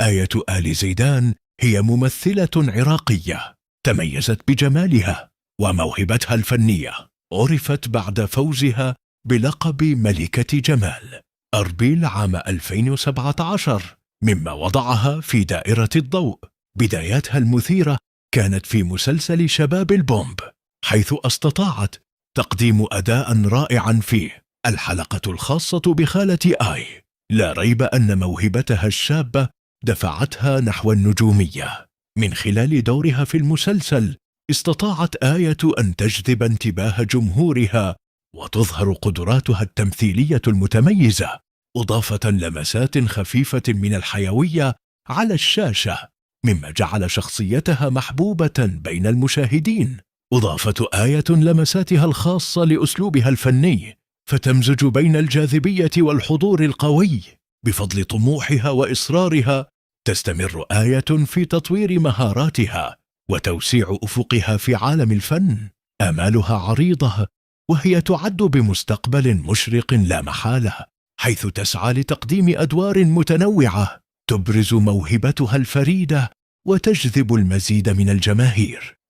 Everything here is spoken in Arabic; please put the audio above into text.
آية آل زيدان هي ممثلة عراقية تميزت بجمالها وموهبتها الفنية، عرفت بعد فوزها بلقب ملكة جمال أربيل عام 2017، مما وضعها في دائرة الضوء. بداياتها المثيرة كانت في مسلسل شباب البومب، حيث استطاعت تقديم أداء رائعا فيه. الحلقة الخاصة بخالة آي، لا ريب أن موهبتها الشابة دفعتها نحو النجومية. من خلال دورها في المسلسل استطاعت آية أن تجذب انتباه جمهورها وتظهر قدراتها التمثيلية المتميزة، إضافة لمسات خفيفة من الحيوية على الشاشة، مما جعل شخصيتها محبوبة بين المشاهدين. أضافت آية لمساتها الخاصة لأسلوبها الفني، فتمزج بين الجاذبية والحضور القوي. بفضل طموحها وإصرارها تستمر آية في تطوير مهاراتها وتوسيع أفقها في عالم الفن. آمالها عريضة، وهي تعد بمستقبل مشرق لا محالة، حيث تسعى لتقديم أدوار متنوعة تبرز موهبتها الفريدة وتجذب المزيد من الجماهير.